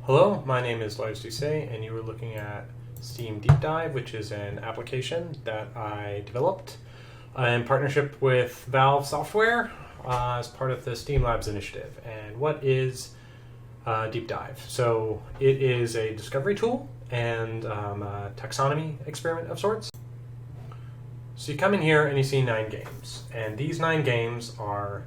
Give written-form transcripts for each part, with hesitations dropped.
Hello, my name is Lars Doucet, and you are looking at Steam Deep Dive, which is an application that I developed in partnership with Valve Software as part of the Steam Labs initiative. And what is Deep Dive? So it is a discovery tool and a taxonomy experiment of sorts. So you come in here and you see 9 games, and these 9 games are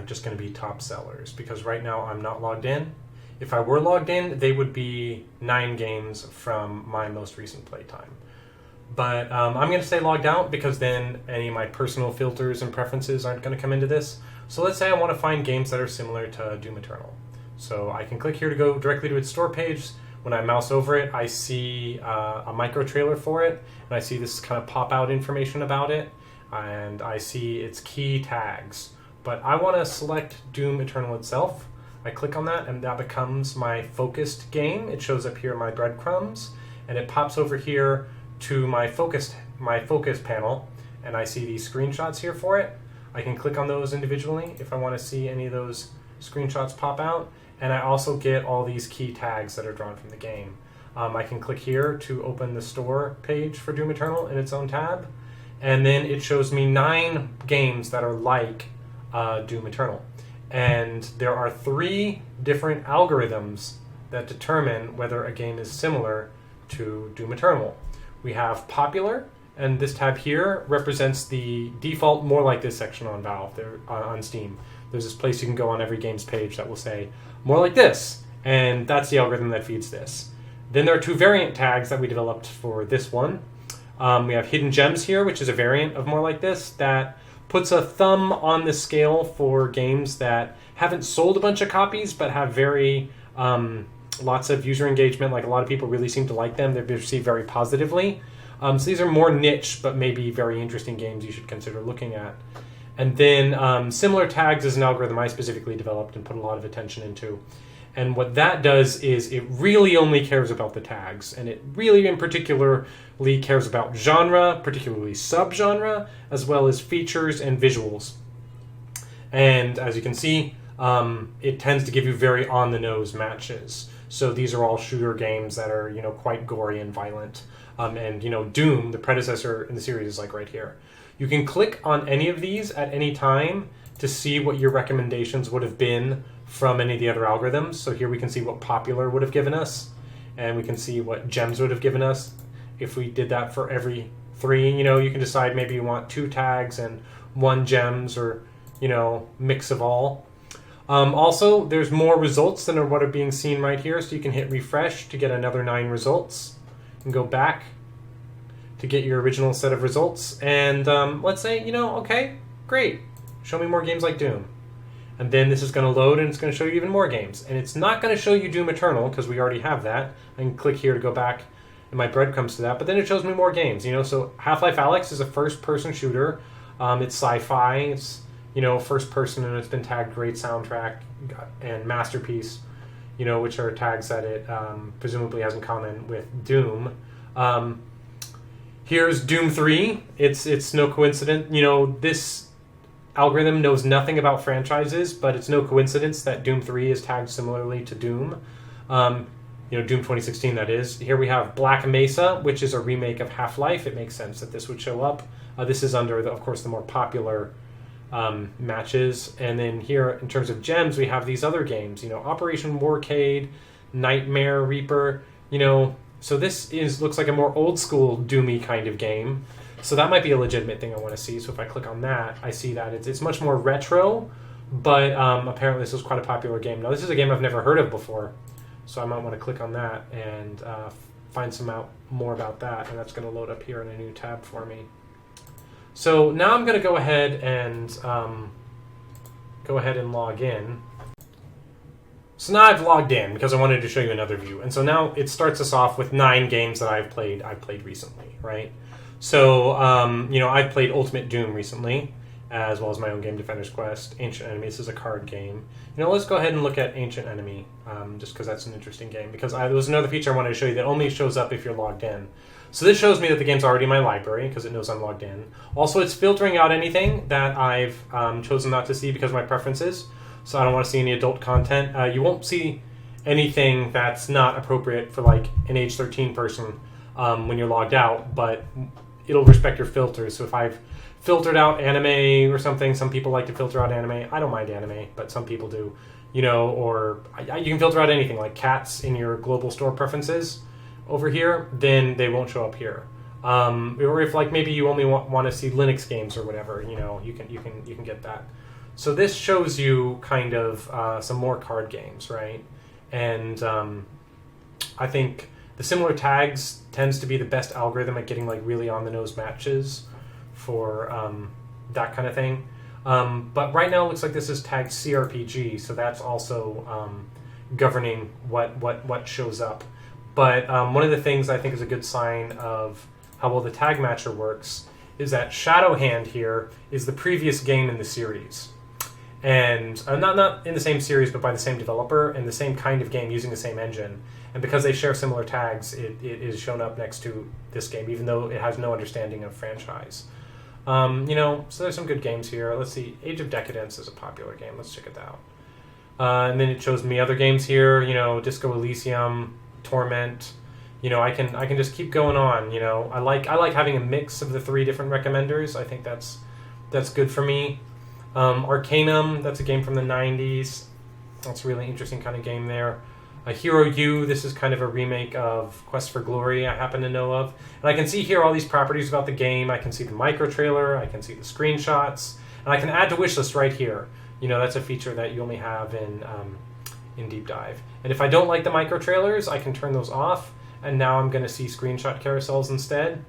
just going to be top sellers because right now I'm not logged in. If I were logged in, they would be 9 games from my most recent playtime. But I'm going to stay logged out because then any of my personal filters and preferences aren't going to come into this. So let's say I want to find games that are similar to Doom Eternal. So I can click here to go directly to its store page. When I mouse over it, I see a micro trailer for it, and I see this kind of pop-out information about it, and I see its key tags. But I want to select Doom Eternal itself. I click on that, and that becomes my focused game. It shows up here in my breadcrumbs, and it pops over here to my focus panel, and I see these screenshots here for it. I can click on those individually if I want to see any of those screenshots pop out, and I also get all these key tags that are drawn from the game. I can click here to open the store page for Doom Eternal in its own tab, and then it shows me 9 games that are like Doom Eternal. And there are 3 different algorithms that determine whether a game is similar to Doom Eternal. We have popular, and this tab here represents the default more like this section on Valve, on Steam. There's this place you can go on every game's page that will say more like this, and that's the algorithm that feeds this. Then there are 2 variant tags that we developed for this one. We have hidden gems here, which is a variant of more like this that puts a thumb on the scale for games that haven't sold a bunch of copies but have very lots of user engagement. Like a lot of people really seem to like them. They're received very positively. So these are more niche but maybe very interesting games you should consider looking at. And then similar tags is an algorithm I specifically developed and put a lot of attention into. And what that does is it really only cares about the tags, and it really in particularly cares about genre, particularly subgenre, as well as features and visuals. And as you can see, it tends to give you very on-the-nose matches. So these are all shooter games that are, quite gory and violent. And Doom, the predecessor in the series, is like right here. You can click on any of these at any time to see what your recommendations would have been from any of the other algorithms. So here we can see what popular would have given us, and we can see what gems would have given us if we did that for every 3. You can decide maybe you want 2 tags and 1 gems, or mix of all. Also, there's more results than what are being seen right here, so you can hit refresh to get another 9 results and go back to get your original set of results. And let's say, okay, great, show me more games like Doom. And then this is going to load, and it's going to show you even more games. And it's not going to show you Doom Eternal, because we already have that. I can click here to go back, and my breadcrumbs to that. But then it shows me more games. So Half-Life Alyx is a first-person shooter. It's sci-fi. It's, first-person, and it's been tagged great soundtrack and masterpiece, which are tags that it presumably has in common with Doom. Here's Doom 3. It's no coincidence. This algorithm knows nothing about franchises, but it's no coincidence that Doom 3 is tagged similarly to Doom. Doom 2016, that is. Here we have Black Mesa, which is a remake of Half-Life. It makes sense that this would show up. This is under, of course, the more popular matches. And then here, in terms of gems, we have these other games. Operation Warcade, Nightmare Reaper. So this looks like a more old-school Doomy kind of game. So that might be a legitimate thing I want to see. So if I click on that, I see that it's much more retro, but apparently this is quite a popular game. Now, this is a game I've never heard of before, so I might want to click on that and find some out more about that, and that's going to load up here in a new tab for me. So now I'm going to go ahead and log in. So now I've logged in because I wanted to show you another view. And so now it starts us off with 9 games that I've played recently, right? So, I've played Ultimate Doom recently, as well as my own game, Defender's Quest. Ancient Enemy, this is a card game. Let's go ahead and look at Ancient Enemy, just because that's an interesting game. Because there was another feature I wanted to show you that only shows up if you're logged in. So this shows me that the game's already in my library, because it knows I'm logged in. Also, it's filtering out anything that I've chosen not to see because of my preferences. So I don't want to see any adult content. You won't see anything that's not appropriate for like an age 13 person when you're logged out, but it'll respect your filters. So if I've filtered out anime or something, some people like to filter out anime. I don't mind anime, but some people do, you know, or you can filter out anything like cats in your global store preferences over here, then they won't show up here. Or if like maybe you only want to see Linux games or whatever, you know, you can get that. So this shows you kind of some more card games, right? And I think the similar tags tends to be the best algorithm at getting like really on the nose matches for that kind of thing. But right now it looks like this is tagged CRPG, so that's also governing what shows up. But one of the things I think is a good sign of how well the tag matcher works is that Shadow Hand here is the previous game in the series. And not in the same series, but by the same developer, and the same kind of game using the same engine. And because they share similar tags, it is shown up next to this game, even though it has no understanding of franchise. You know, so there's some good games here. Let's see, Age of Decadence is a popular game. Let's check it out. And then it shows me other games here. You know, Disco Elysium, Torment. You know, I can just keep going on. You know, I like having a mix of the 3 different recommenders. I think that's good for me. Arcanum, that's a game from the 90s. That's a really interesting kind of game there. Hero U, this is kind of a remake of Quest for Glory I happen to know of. And I can see here all these properties about the game. I can see the micro trailer, I can see the screenshots, and I can add to wishlist right here. You know, that's a feature that you only have in Deep Dive. And if I don't like the micro trailers, I can turn those off, and now I'm going to see screenshot carousels instead.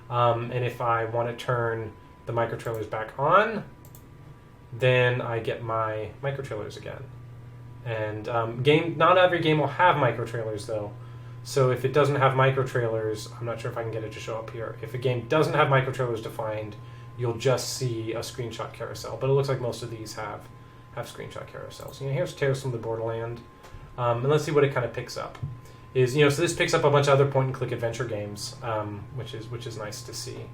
And if I want to turn the micro trailers back on, then I get my micro trailers again. And not every game will have micro trailers though. So if it doesn't have micro trailers, I'm not sure if I can get it to show up here. If a game doesn't have micro trailers defined, you'll just see a screenshot carousel. But it looks like most of these have screenshot carousels. You know, here's Tales from the Borderland. And let's see what it kind of picks up. So this picks up a bunch of other point-and-click adventure games, which is nice to see.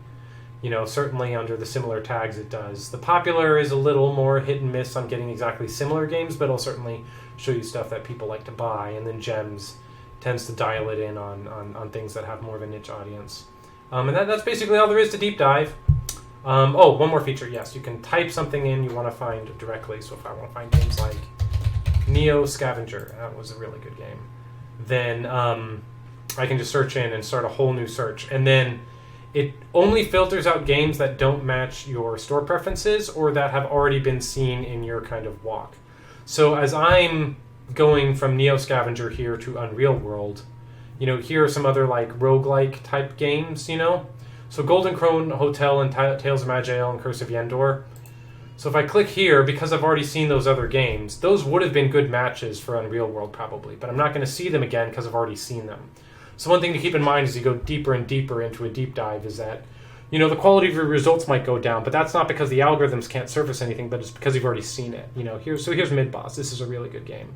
You know, certainly under the similar tags it does. The popular is a little more hit and miss on getting exactly similar games, but it'll certainly show you stuff that people like to buy. And then Gems tends to dial it in on things that have more of a niche audience. And that's basically all there is to Deep Dive. One more feature, yes. You can type something in you want to find directly. So if I want to find games like Neo Scavenger, that was a really good game, then I can just search in and start a whole new search. And then it only filters out games that don't match your store preferences or that have already been seen in your kind of walk. So as I'm going from Neo Scavenger here to Unreal World, you know, here are some other like roguelike type games, you know. So Golden Crone Hotel and Tales of Magiel and Curse of Yendor. So if I click here, because I've already seen those other games, those would have been good matches for Unreal World probably, but I'm not going to see them again because I've already seen them. So one thing to keep in mind as you go deeper and deeper into a deep dive is that, you know, the quality of your results might go down, but that's not because the algorithms can't surface anything, but it's because you've already seen it. You know, here's Midboss. This is a really good game.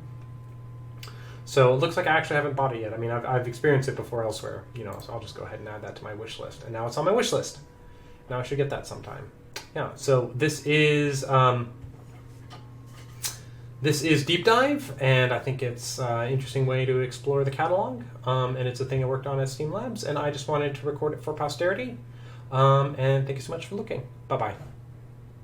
So it looks like I actually haven't bought it yet. I mean, I've experienced it before elsewhere, you know, so I'll just go ahead and add that to my wish list. And now it's on my wish list. Now I should get that sometime. Yeah, so this is Deep Dive, and I think it's an interesting way to explore the catalog, and it's a thing I worked on at Steam Labs, and I just wanted to record it for posterity. And thank you so much for looking. Bye-bye.